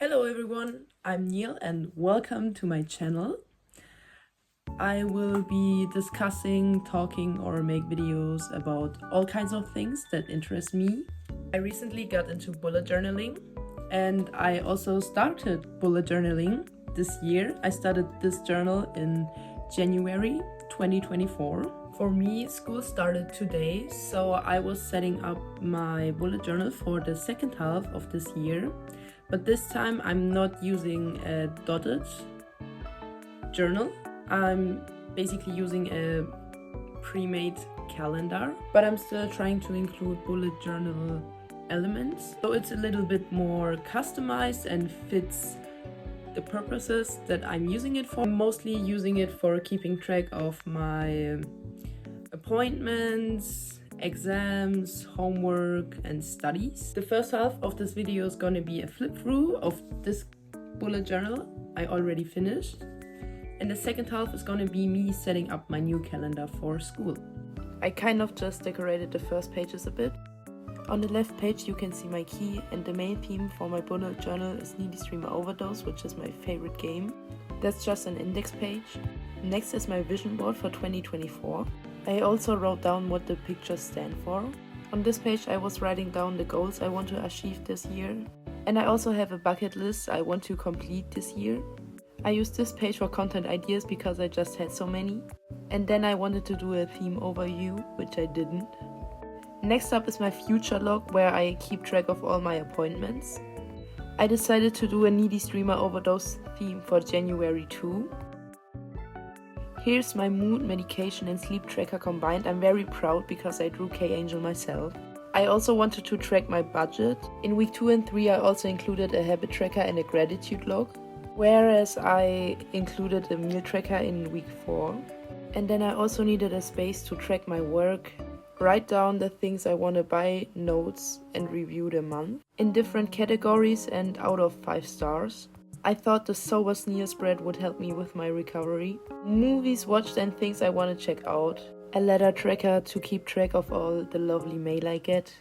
Hello everyone, I'm Neil and welcome to my channel. I will be discussing, talking or make videos about all kinds of things that interest me. I recently got into bullet journaling and I also started bullet journaling this year. I started this journal in January 2024. For me, school started today, so I was setting up my bullet journal for the second half of this year. But this time I'm not using a dotted journal. I'm basically using a pre-made calendar, but I'm still trying to include bullet journal elements. So it's a little bit more customized and fits the purposes that I'm using it for. I'm mostly using it for keeping track of my appointments, exams, homework and studies. The first half of this video is going to be a flip through of this bullet journal I already finished, and the second half is going to be me setting up my new calendar for school. I kind of just decorated the first pages a bit. On the left page you can see my key, and the main theme for my bullet journal is Needy Streamer Overdose, which is my favorite game. That's just an index page. Next is my vision board for 2024. I also wrote down what the pictures stand for. On this page I was writing down the goals I want to achieve this year. And I also have a bucket list I want to complete this year. I used this page for content ideas because I just had so many. And then I wanted to do a theme overview, which I didn't. Next up is my future log, where I keep track of all my appointments. I decided to do a Needy Streamer Overdose theme for January 2. Here's my mood, medication and sleep tracker combined. I'm very proud because I drew K-Angel myself. I also wanted to track my budget. In week 2 and 3 I also included a habit tracker and a gratitude log, whereas I included a meal tracker in week 4. And then I also needed a space to track my work, write down the things I want to buy, notes and review the month in different categories and out of 5 stars. I thought the sober sneer spread would help me with my recovery. Movies watched and things I want to check out. A letter tracker to keep track of all the lovely mail I get.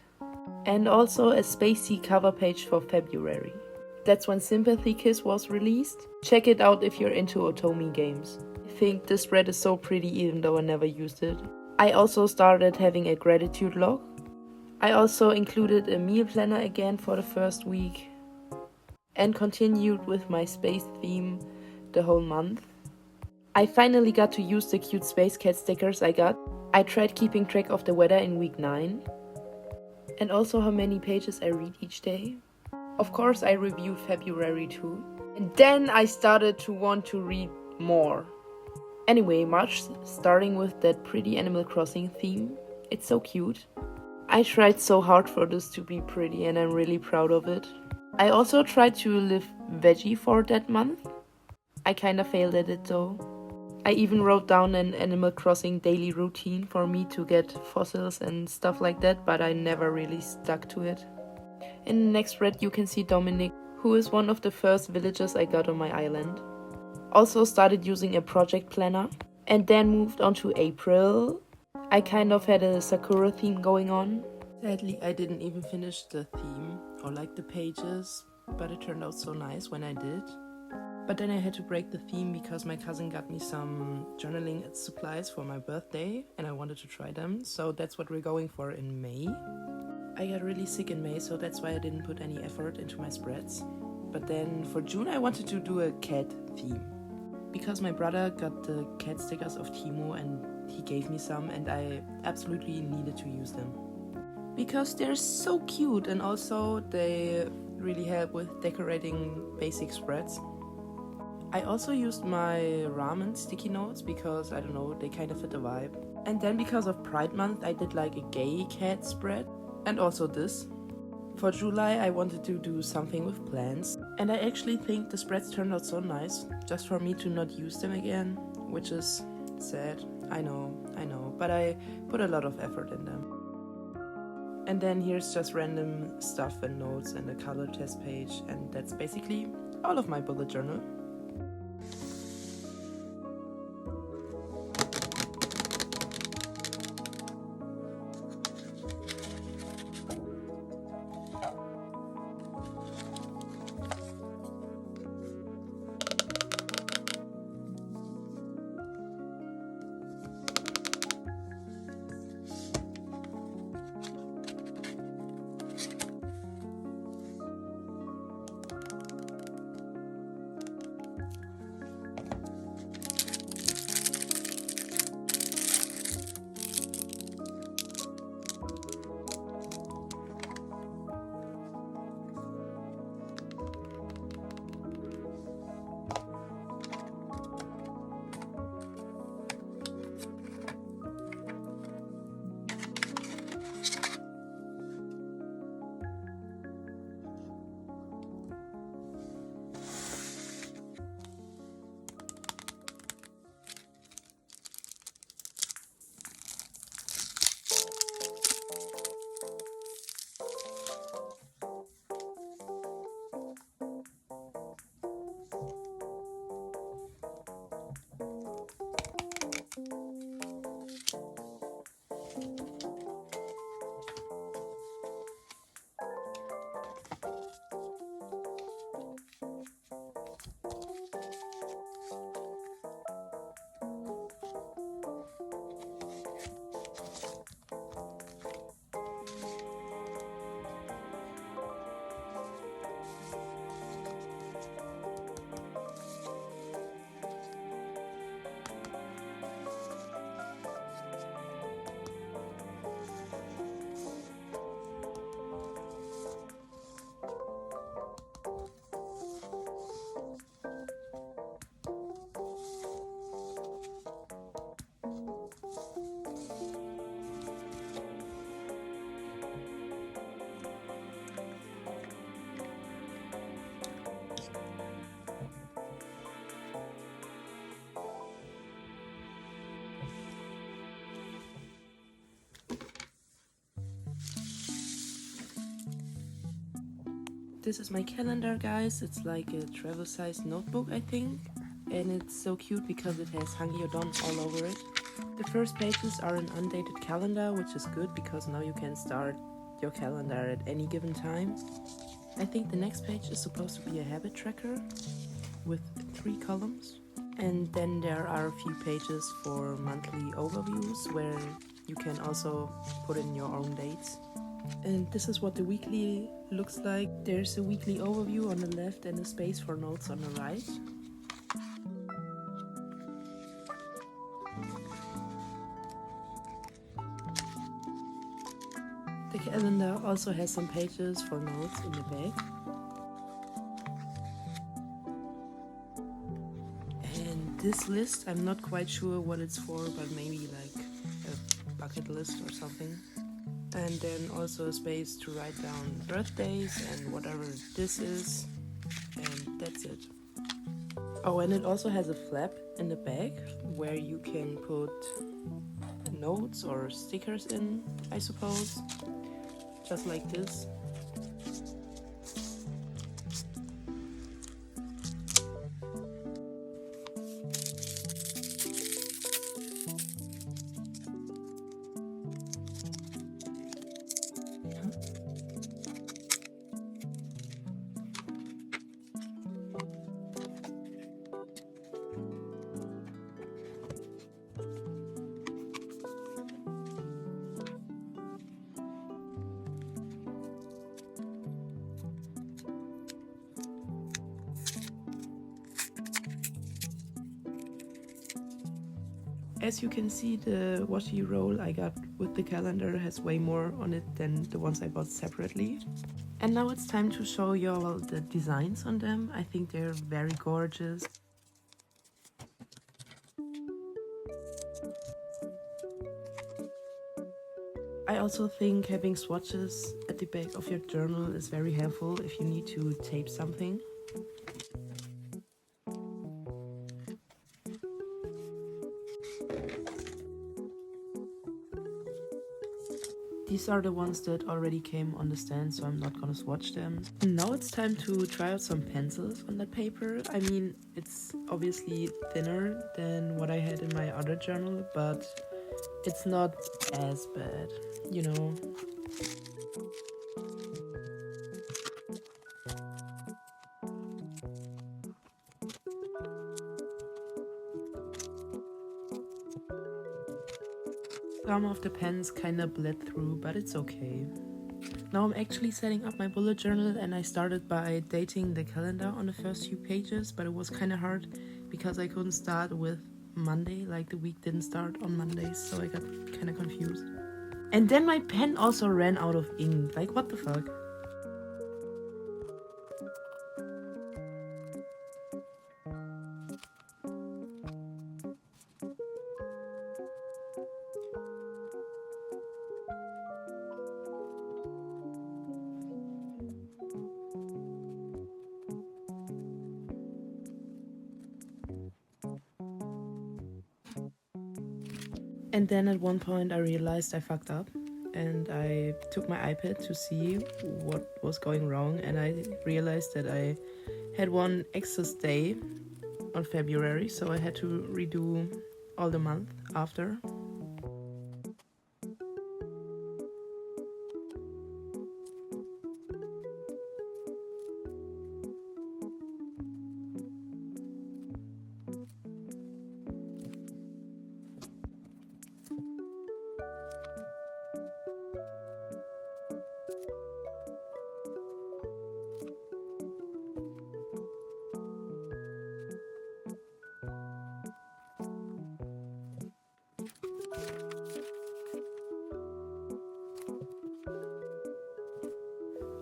And also a spacey cover page for February. That's when Sympathy Kiss was released. Check it out if you're into Otomi games. I think this spread is so pretty even though I never used it. I also started having a gratitude log. I also included a meal planner again for the first week. And continued with my space theme the whole month. I finally got to use the cute space cat stickers I got. I tried keeping track of the weather in week 9. And also how many pages I read each day. Of course I reviewed February too. And then I started to want to read more. Anyway, March, starting with that pretty Animal Crossing theme. It's so cute. I tried so hard for this to be pretty and I'm really proud of it. I also tried to live veggie for that month. I kinda failed at it though. I even wrote down an Animal Crossing daily routine for me to get fossils and stuff like that, but I never really stuck to it. In the next spread you can see Dominic, who is one of the first villagers I got on my island. Also started using a project planner and then moved on to April. I kind of had a Sakura theme going on. Sadly, I didn't even finish the theme or like the pages, but it turned out so nice when I did. But then I had to break the theme because my cousin got me some journaling supplies for my birthday and I wanted to try them. So that's what we're going for in May. I got really sick in May, so that's why I didn't put any effort into my spreads. But then for June I wanted to do a cat theme. Because my brother got the cat stickers of Timo and he gave me some and I absolutely needed to use them. Because they're so cute and also they really help with decorating basic spreads. I also used my ramen sticky notes because, I don't know, they kind of fit the vibe. And then because of Pride Month I did like a gay cat spread and also this. For July I wanted to do something with plants and I actually think the spreads turned out so nice just for me to not use them again, which is sad. I know, but I put a lot of effort in them. And then here's just random stuff and notes and a color test page, and that's basically all of my bullet journal. This is my calendar, guys. It's like a travel size notebook, I think. And it's so cute because it has Hangyodon all over it. The first pages are an undated calendar, which is good because now you can start your calendar at any given time. I think the next page is supposed to be a habit tracker with 3 columns. And then there are a few pages for monthly overviews where you can also put in your own dates. And this is what the weekly looks like. There's a weekly overview on the left and a space for notes on the right. The calendar also has some pages for notes in the back. And this list, I'm not quite sure what it's for, but maybe like a bucket list or something. And then also a space to write down birthdays and whatever this is. And that's it. Oh, and it also has a flap in the back where you can put notes or stickers in, I suppose. Just like this. As you can see, the washi roll I got with the calendar has way more on it than the ones I bought separately. And now it's time to show you all the designs on them. I think they're very gorgeous. I also think having swatches at the back of your journal is very helpful if you need to tape something. These are the ones that already came on the stand, so I'm not gonna swatch them. Now it's time to try out some pencils on that paper. I mean, it's obviously thinner than what I had in my other journal, but it's not as bad, you know. Some of the pens kinda bled through, but it's okay. Now I'm actually setting up my bullet journal, and I started by dating the calendar on the first few pages, but it was kinda hard because I couldn't start with Monday, like the week didn't start on Mondays, so I got kinda confused. And then my pen also ran out of ink, like what the fuck? And then at one point I realized I fucked up, and I took my iPad to see what was going wrong, and I realized that I had one excess day on February, so I had to redo all the month after.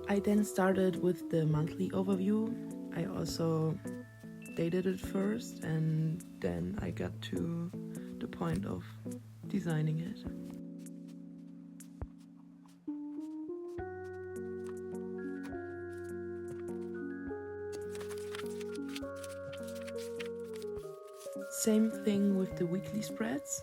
I then started with the monthly overview. I also dated it first, and then I got to the point of designing it. Same thing with the weekly spreads.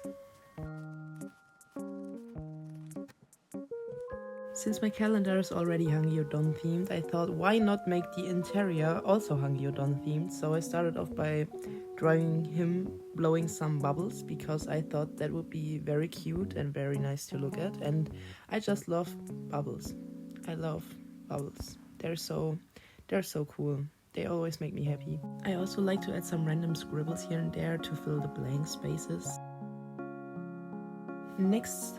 Since my calendar is already Hangyodon themed, I thought why not make the interior also Hangyodon themed. So I started off by drawing him blowing some bubbles because I thought that would be very cute and very nice to look at, and I just love bubbles. I love bubbles. They're so cool. They always make me happy. I also like to add some random scribbles here and there to fill the blank spaces. Next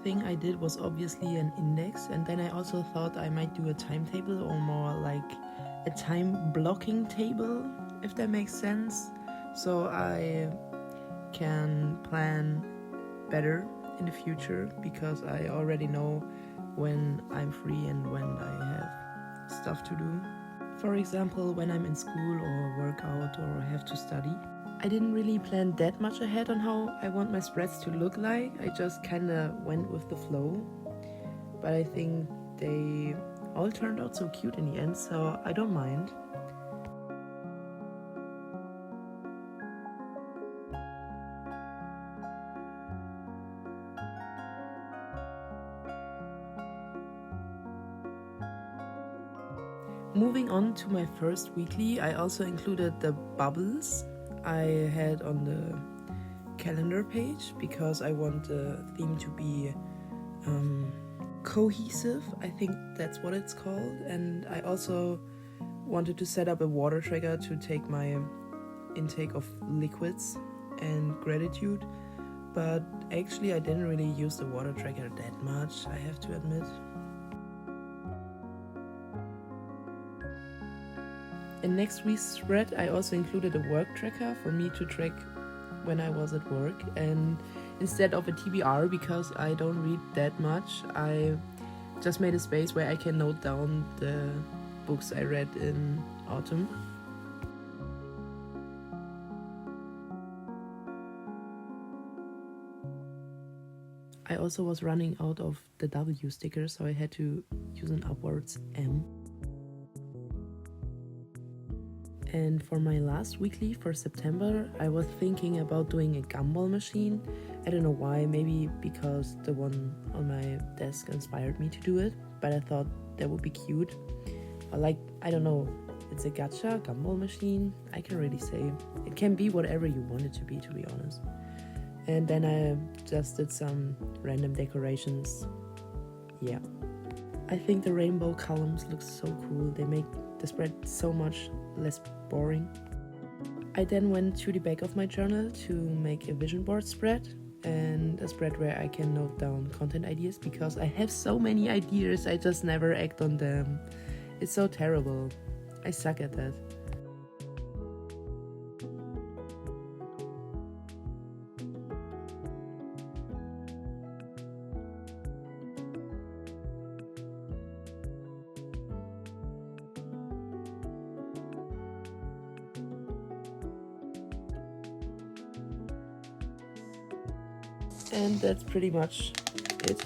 thing I did was obviously an index, and then I also thought I might do a timetable, or more like a time blocking table, if that makes sense, so I can plan better in the future, because I already know when I'm free and when I have stuff to do. For example, when I'm in school or work out or have to study. I didn't really plan that much ahead on how I want my spreads to look like. I just kinda went with the flow. But I think they all turned out so cute in the end, so I don't mind. Moving on to my first weekly, I also included the bubbles I had on the calendar page because I want the theme to be cohesive. I think that's what it's called. And I also wanted to set up a water tracker to take my intake of liquids and gratitude, but actually I didn't really use the water tracker that much, I have to admit. In next week's spread, I also included a work tracker for me to track when I was at work, and instead of a TBR, because I don't read that much, I just made a space where I can note down the books I read in autumn. I also was running out of the W sticker, so I had to use an upwards M. And for my last weekly for September, I was thinking about doing a gumball machine. I don't know why, maybe because the one on my desk inspired me to do it, but I thought that would be cute. Or like, I don't know, it's a gacha gumball machine. I can really say it can be whatever you want it to be honest. And then I just did some random decorations. Yeah. I think the rainbow columns look so cool. They make the spread so much less boring. I then went to the back of my journal to make a vision board spread, and a spread where I can note down content ideas, because I have so many ideas, I just never act on them. It's so terrible. I suck at that. And that's pretty much it.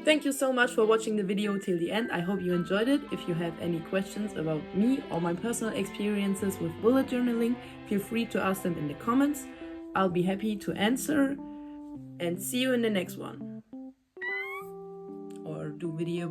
Thank you so much for watching the video till the end. I hope you enjoyed it. If you have any questions about me or my personal experiences with bullet journaling, feel free to ask them in the comments. I'll be happy to answer, and see you in the next one. Or do video